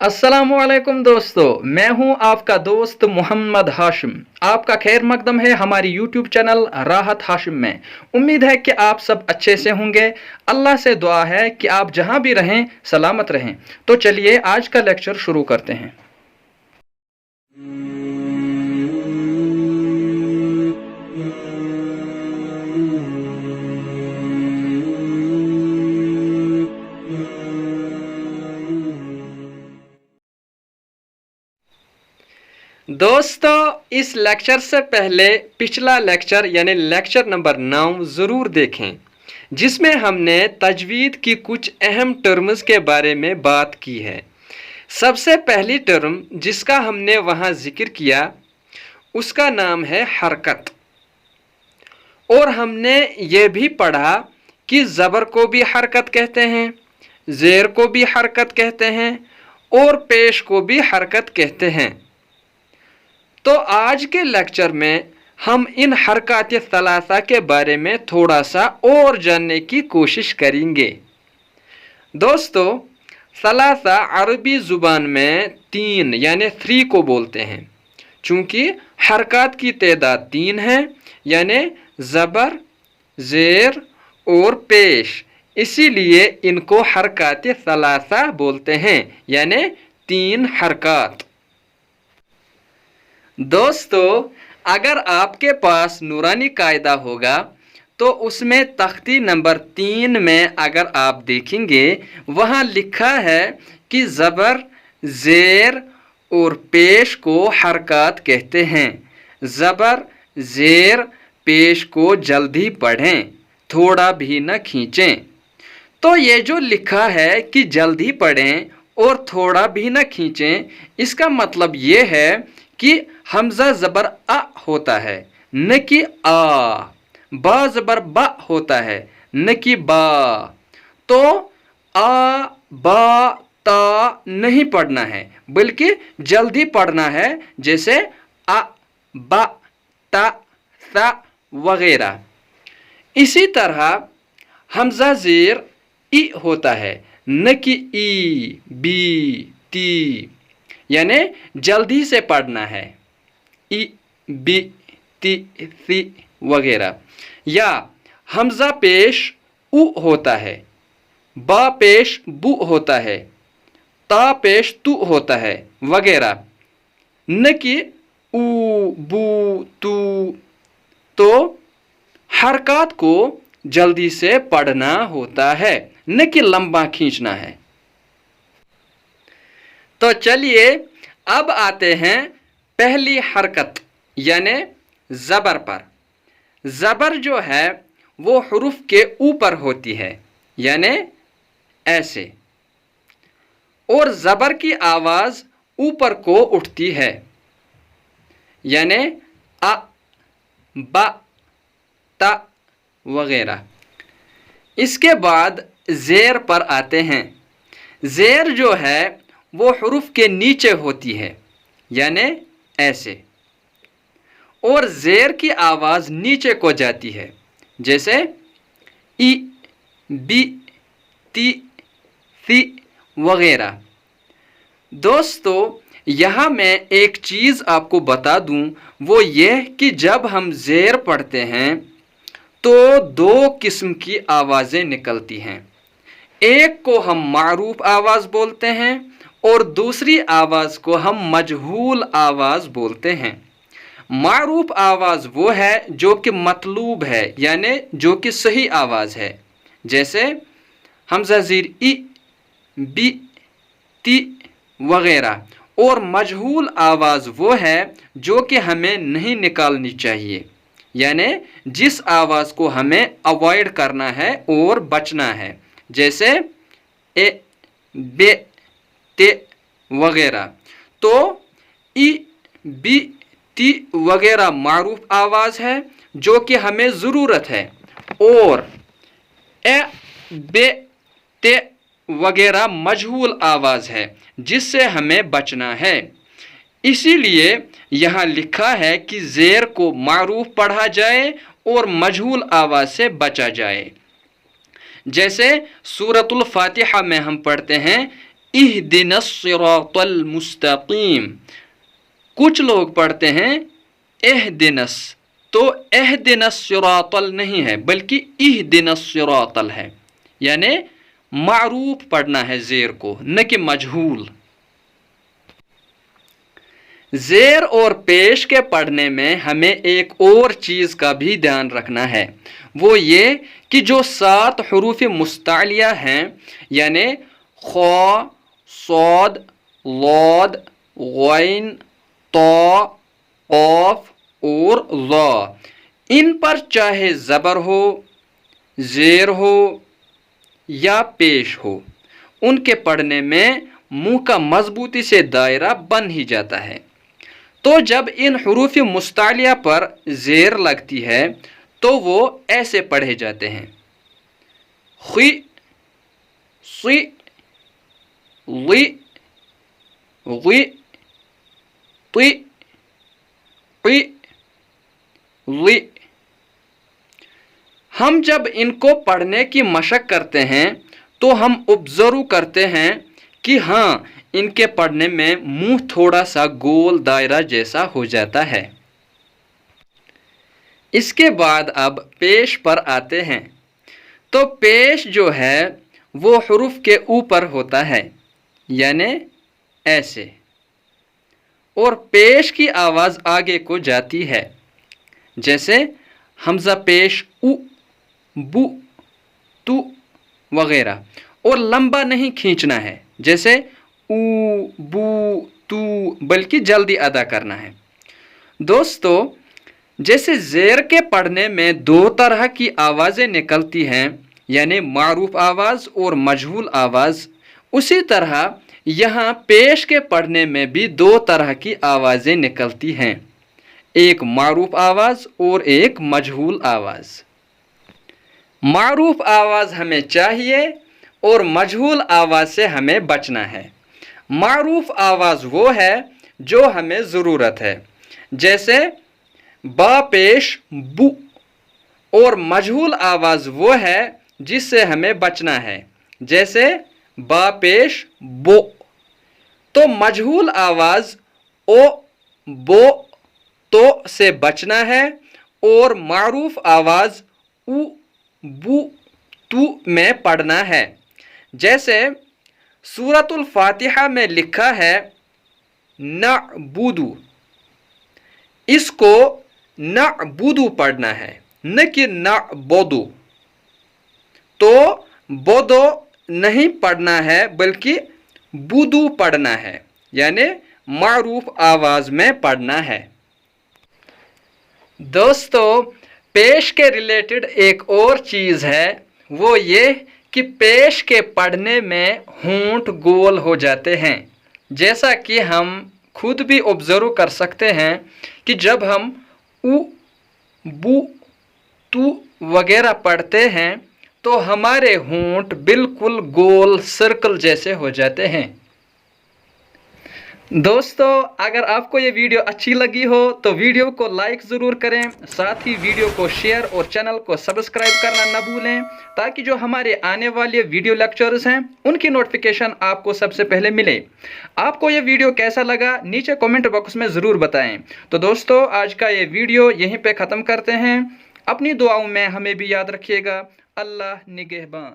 अस्सलामुअलैकुम दोस्तों, मैं हूं आपका दोस्त मोहम्मद हाशिम। आपका खैर मकदम है हमारी यूट्यूब चैनल राहत हाशिम में। उम्मीद है कि आप सब अच्छे से होंगे। अल्लाह से दुआ है कि आप जहां भी रहें सलामत रहें। तो चलिए आज का लेक्चर शुरू करते हैं। दोस्तों, इस लेक्चर से पहले पिछला लेक्चर यानी लेक्चर नंबर 9 ज़रूर देखें, जिसमें हमने तजवीद की कुछ अहम टर्म्स के बारे में बात की है। सबसे पहली टर्म जिसका हमने वहाँ ज़िक्र किया उसका नाम है हरकत। और हमने ये भी पढ़ा कि ज़बर को भी हरकत कहते हैं, ज़ेर को भी हरकत कहते हैं और पेश को भी हरकत कहते हैं। तो आज के लेक्चर में हम इन हरकत सलासा के बारे में थोड़ा सा और जानने की कोशिश करेंगे। दोस्तों, सलासा अरबी ज़ुबान में 3 यानी 3 को बोलते हैं। चूँकि हरकत की तादाद 3 है यानी ज़बर, ज़ेर और पेश, इसीलिए इनको हरकत सलासा बोलते हैं यानी 3 हरकत। दोस्तों, अगर आपके पास नूरानी कायदा होगा तो उसमें तख्ती नंबर 3 में अगर आप देखेंगे, वहाँ लिखा है कि ज़बर, ज़ेर और पेश को हरकत कहते हैं। ज़बर, ज़ेर, पेश को जल्दी पढ़ें, थोड़ा भी न खींचें। तो ये जो लिखा है कि जल्दी पढ़ें और थोड़ा भी न खींचें, इसका मतलब ये है कि हमज़ा ज़बर अ होता है न कि आ, बा ज़बर बा होता है न कि बा। तो आ, बा, ता नहीं पढ़ना है, बल्कि जल्दी पढ़ना है, जैसे आ, बा, ता, सा वगैरह। इसी तरह हमज़ा ज़ेर ई होता है न कि ई, बी, ती, यानी जल्दी से पढ़ना है, ई, बी, ती, सी वगैरह। या हमज़ा पेश उ होता है, बा पेश बु होता है, ता पेश तु होता है वगैरह, न कि उ, बु, तु। तो हरकत को जल्दी से पढ़ना होता है, न कि लंबा खींचना है। तो चलिए अब आते हैं पहली हरकत यानी ज़बर पर। ज़बर जो है वो हुरूफ के ऊपर होती है यानी ऐसे, और ज़बर की आवाज़ ऊपर को उठती है यानी अ, ब, त वगैरह। इसके बाद ज़ेर पर आते हैं। ज़ेर जो है वो हुरूफ के नीचे होती है यानी ऐसे, और ज़ेर की आवाज़ नीचे को जाती है, जैसे ई, बी, ती, सी वगैरह। दोस्तों, यहाँ मैं एक चीज़ आपको बता दूँ, वो ये कि जब हम ज़ेर पढ़ते हैं तो 2 किस्म की आवाज़ें निकलती हैं। एक को हम मारूफ आवाज़ बोलते हैं और दूसरी आवाज़ को हम मजहूल आवाज़ बोलते हैं। मारूफ आवाज़ वो है जो कि मतलूब है यानी जो कि सही आवाज़ है, जैसे हमज़ा ज़ेर ई, बी, ती वगैरह। और मजहूल आवाज़ वो है जो कि हमें नहीं निकालनी चाहिए, यानी जिस आवाज़ को हमें अवॉइड करना है और बचना है, जैसे ए, बे, ते वगैरह। तो ई, बी, ती वगैरह मारूफ आवाज़ है जो कि हमें ज़रूरत है, और ए, बे, ते वगैरह मजहूल आवाज़ है जिससे हमें बचना है। इसीलिए यहाँ लिखा है कि ज़ेर को मारूफ पढ़ा जाए और मजहूल आवाज़ से बचा जाए। जैसे सूरतुल फातिहा में हम पढ़ते हैं اہدنا الصراط المستقیم. کچھ لوگ پڑھتے ہیں اہدنس، تو اہدنا الصراط نہیں ہے بلکہ اہدنا الصراط ہے، یعنی معروف پڑھنا ہے زیر کو، نہ کہ مجہول. زیر اور پیش کے پڑھنے میں ہمیں ایک اور چیز کا بھی دھیان رکھنا ہے، وہ یہ کہ جو 7 حروف مستعلیہ ہیں یعنی خا، صاد، ضاد، غین، طا، قاف اور ظا، ان پر چاہے زبر ہو، زیر ہو یا پیش ہو، ان کے پڑھنے میں منہ کا مضبوطی سے دائرہ بن ہی جاتا ہے. تو جب ان حروف مستعلیہ پر زیر لگتی ہے تو وہ ایسے پڑھے جاتے ہیں: خی، صی، ضی، غی، طی، قی، ضی. ہم جب ان کو پڑھنے کی مشق کرتے ہیں تو ہم observe کرتے ہیں کہ ہاں ان کے پڑھنے میں منہ تھوڑا سا گول دائرہ جیسا ہو جاتا ہے. اس کے بعد اب پیش پر آتے ہیں. تو پیش جو ہے وہ حروف کے اوپر ہوتا ہے، یعنی ایسے، اور پیش کی آواز آگے کو جاتی ہے، جیسے حمزہ پیش او، بو، تو وغیرہ، اور لمبا نہیں کھینچنا ہے جیسے او، بو، تو، بلکہ جلدی ادا کرنا ہے. دوستو، جیسے زیر کے پڑھنے میں 2 طرح کی آوازیں نکلتی ہیں، یعنی معروف آواز اور مجہول آواز، اسی طرح یہاں پیش کے پڑھنے میں بھی 2 طرح کی آوازیں نکلتی ہیں، ایک معروف آواز اور ایک مجہول آواز. معروف آواز ہمیں چاہیے اور مجہول آواز سے ہمیں بچنا ہے. معروف آواز وہ ہے جو ہمیں ضرورت ہے، جیسے با پیش بو، اور مجہول آواز وہ ہے جس سے ہمیں بچنا ہے، جیسے با پیش بو. تو مجہول آواز او، بو، تو سے بچنا ہے، اور معروف آواز او، بو، تو میں پڑھنا ہے. جیسے سورۃ الفاتحہ میں لکھا ہے نعبدو، اس کو نعبدو پڑھنا ہے نہ کہ نعبدو. تو بدو نہیں پڑھنا ہے بلکہ بدو پڑھنا ہے، یعنی معروف آواز میں پڑھنا ہے. دوستو، پیش کے ریلیٹڈ ایک اور چیز ہے، وہ یہ کہ پیش کے پڑھنے میں ہونٹ گول ہو جاتے ہیں، جیسا کہ ہم خود بھی observe کر سکتے ہیں کہ جب ہم او، بو، تو وغیرہ پڑھتے ہیں تو ہمارے ہونٹ بالکل گول سرکل جیسے ہو جاتے ہیں. دوستو، اگر آپ کو یہ ویڈیو اچھی لگی ہو تو ویڈیو کو لائک ضرور کریں، ساتھ ہی ویڈیو کو شیئر اور چینل کو سبسکرائب کرنا نہ بھولیں، تاکہ جو ہمارے آنے والے ویڈیو لیکچرز ہیں ان کی نوٹیفیکیشن آپ کو سب سے پہلے ملے. آپ کو یہ ویڈیو کیسا لگا نیچے کومنٹ باکس میں ضرور بتائیں. تو دوستو، آج کا یہ ویڈیو یہیں پہ ختم کرتے ہیں. اپنی دعاؤں میں ہمیں بھی یاد رکھیے گا. اللہ نگہبان.